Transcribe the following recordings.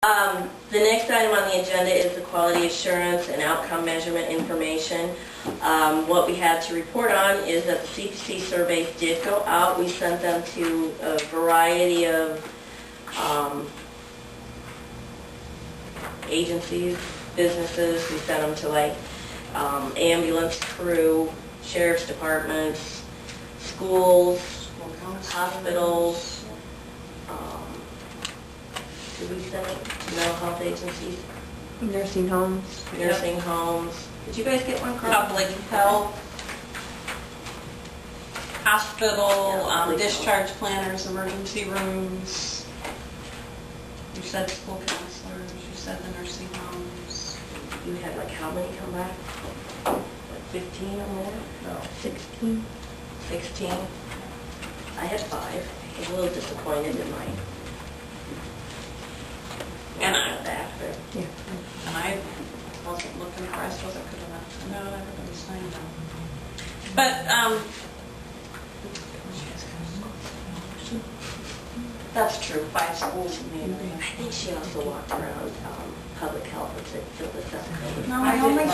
The next item on the agenda is the quality assurance and outcome measurement information. What we had to report on is that the CPC surveys did go out. We sent them to a variety of agencies, businesses. We sent them to like ambulance crew, sheriff's departments, schools, hospitals. Did we send it to mental health agencies? Nursing homes. Nursing homes. Did you guys get one? Public health, hospital, discharge planners, emergency rooms. You said school counselors, you said the nursing homes. You had like how many come back? Like 15 or more? No, 16. 16. I had 5. I was a little disappointed in mine. And I, Yeah. and I wasn't looking for, I suppose I could have left. No, everybody signed up. But, that's true, 5 schools maybe. I think she also walked around public health and said, fill this out. No, I only.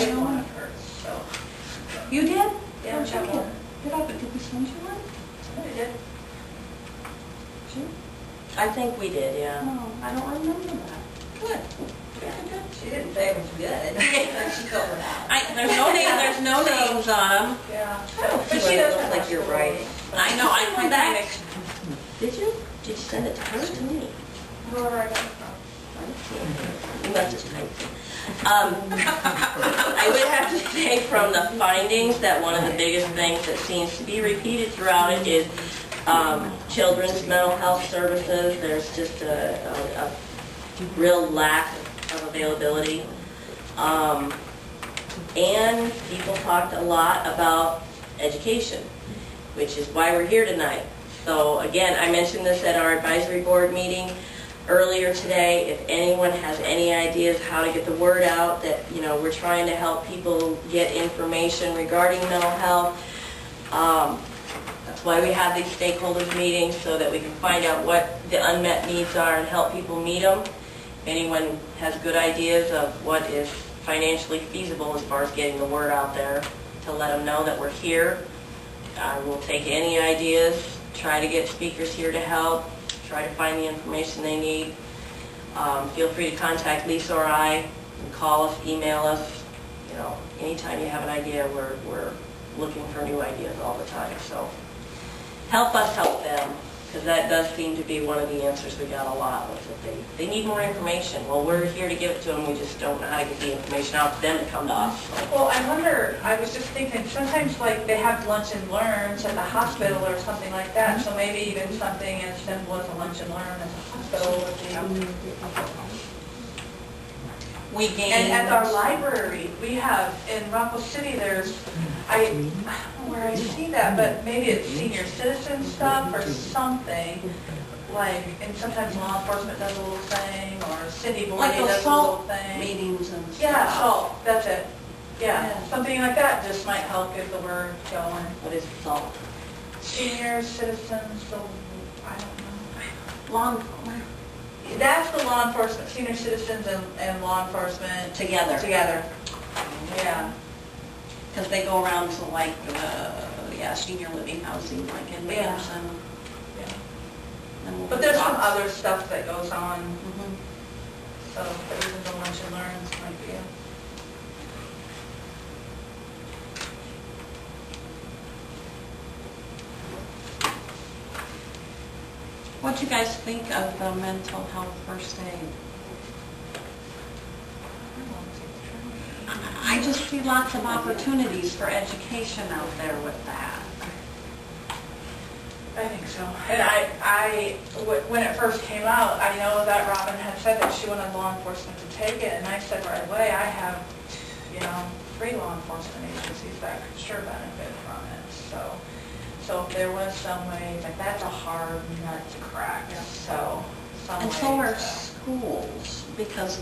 didn't want it hers, so. You did? Yeah, Where'd you I get did. it? Did we send you one? I did. Sure. I think we did, yeah. No, I don't remember that. Good. Yeah, good. She didn't say it was good. She filled it out. There's no names on them. Yeah. But she does look like you're right. I know, I put that. Did you? Did you send it to her or to me? Whoever I got it from. You must have typed it. I would have to say from the findings that one of the biggest things that seems to be repeated throughout it is children's mental health services. There's just a real lack of availability. And people talked a lot about education, which is why we're here tonight. So again, I mentioned this at our advisory board meeting earlier today. If anyone has any ideas how to get the word out that, you know, we're trying to help people get information regarding mental health. That's why we have these stakeholders meetings, so that we can find out what the unmet needs are and help people meet them. If anyone has good ideas of what is financially feasible as far as getting the word out there, to let them know that we're here. We'll take any ideas, try to get speakers here to help, try to find the information they need. Feel free to contact Lisa or I, and call us, email us. You know, anytime you have an idea, we're looking for new ideas all the time. So help us help them, because that does seem to be one of the answers we got a lot, was that they need more information. Well, we're here to give it to them, we just don't know how to get the information out to them to come to us. So. Well, I wonder, I was just thinking, sometimes like they have lunch and learns at the hospital or something like that, so maybe even something as simple as a lunch and learn at the hospital would be. We gained. And at our library, we have, in Rockwell City, there's, I don't know where I see that, but maybe it's senior citizen stuff or something, like, and sometimes law enforcement does a little thing, or city board Like does a little assault thing. meetings and stuff. Yeah, assault, that's it. Yeah, Yeah. something like that just might help get the word going. What is SALT? Senior citizens, so, I don't know. Long, That's the law enforcement, senior citizens and law enforcement. together. Together, yeah. Because they go around to like, senior living housing, like in Yeah. Mason. Yeah. And we'll But do there's some lots. other stuff that goes on, Mhm. so but even the lunch and learns might be. What do you guys think of the mental health first aid? I just see lots of opportunities for education out there with that. I think so. And when it first came out, I know that Robin had said that she wanted law enforcement to take it, and I said right away, I have, 3 law enforcement agencies that could sure benefit from it, so if there was some way, like that's a hard nut to crack, so some And so are ways, schools, because,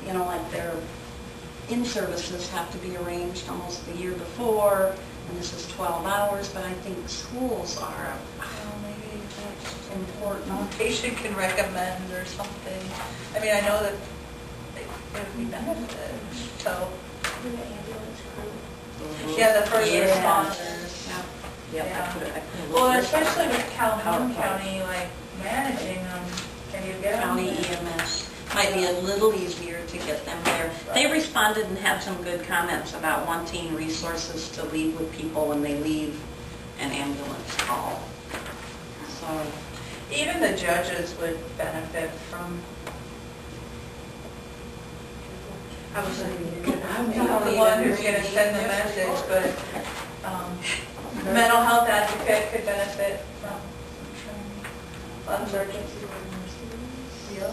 like their in-services have to be arranged almost the year before, and this is 12 hours, but I think schools are, maybe that's important. patient can recommend or something. I mean, I know that it would be benefited, so. Mhm. Yeah, the first Yes. responders. Yeah. Yep, Yeah. I put it. Well, especially with Calhoun PowerPoint. County, like, managing them, can you get them? County EMS might be a little easier to get them there. They responded and had some good comments about wanting resources to leave with people when they leave an ambulance call. So, Even the judges would benefit from. I was not the one who's gonna send the message, but, mental health advocate could benefit from training. Lots of yeah.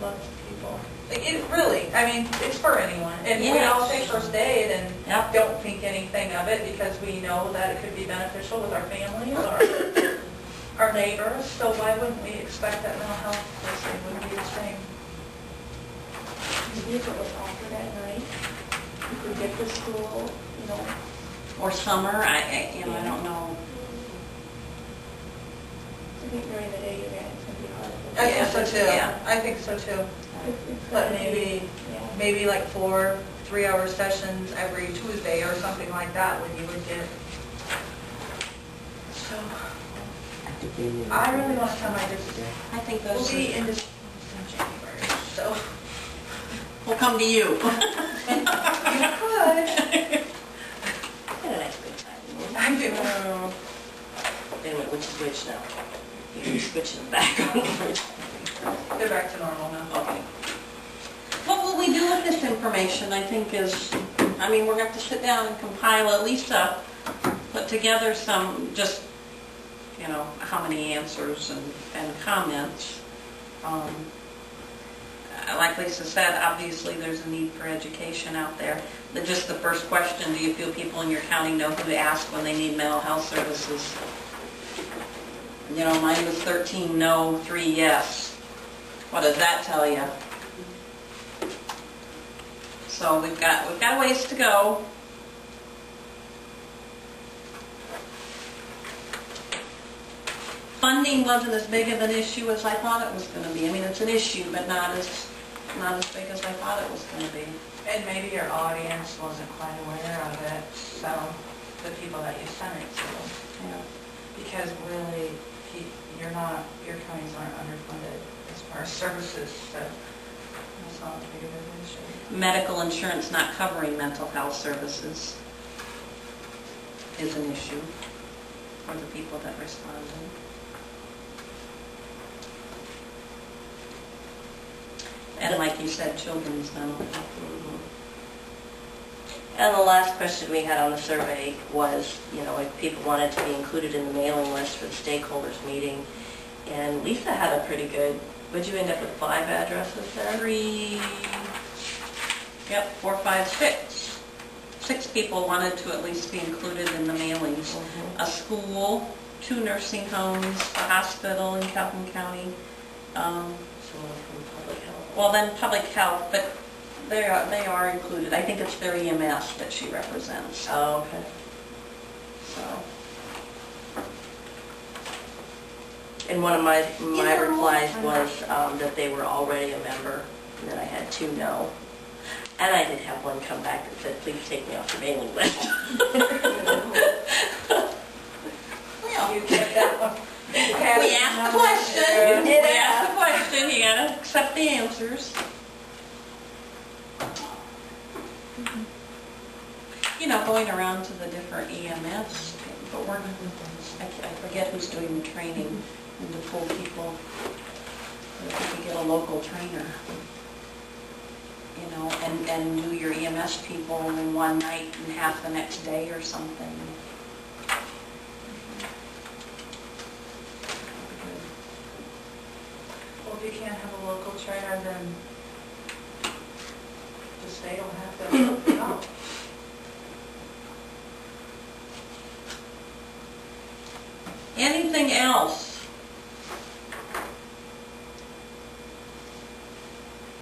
Lots of people. Like, it really, I mean, it's for anyone. And we all Yes. say first aid and Yep. don't think anything of it because we know that it could be beneficial with our families or our neighbors. So why wouldn't we expect that mental health first aid would be the same? Maybe if it was offered at night, you could get the school, you know, or summer, I don't know. I think during the day, it's going to be hard. I think so too. Yeah. I think so too. It's But gotta be- maybe, yeah. maybe like 4 3-hour sessions every Tuesday or something like that when you would get. So, I really want to come, I just, I think we'll those be are, in this in January, so. we'll come to you. You could. Had a nice good time. I do. Wait a minute, which is which now? You're switching them back. They're back to normal now. Okay. What will we do with this information, I think is, I mean, we're going to have to sit down and compile at least put together some, just, you know, how many answers and comments. Like Lisa said, obviously there's a need for education out there. Just the first question, do you feel people in your county know who to ask when they need mental health services? You know, mine was 13 no, 3 yes. What does that tell you? So we've got a ways to go. Funding wasn't as big of an issue as I thought it was going to be. I mean, it's an issue, but not as big as I thought it was going to be. And maybe your audience wasn't quite aware of it, so the people that you sent it to. Yeah. Because really, your counties aren't underfunded as far as services, so that's not as big of an issue. Medical insurance not covering mental health services is an issue for the people that responded. And like you said, children's mental health. And the last question we had on the survey was, you know, if people wanted to be included in the mailing list for the stakeholders meeting. And Lisa had a pretty good, would you end up with 5 addresses there? 4, 5, 6. 6 people wanted to at least be included in the mailings. Mhm. A school, 2 nursing homes, a hospital in Calhoun County. Someone from public health. Well, then public health, but they are included. I think it's their EMS that she represents. Oh, okay. So, And one of my Yeah. replies was that they were already a member, and then I had 2 no. And I did have one come back that said, please take me off your mailing list. You get that one. we asked the question. You did We ask. asked the question. You gotta accept the answers. You know, going around to the different EMS, but I forget who's doing the training and to pull people. If we could get a local trainer, you know, and do your EMS people in one night and half the next day or something. Well, if you can't have a local trainer, then the state will have to help you out. Anything else?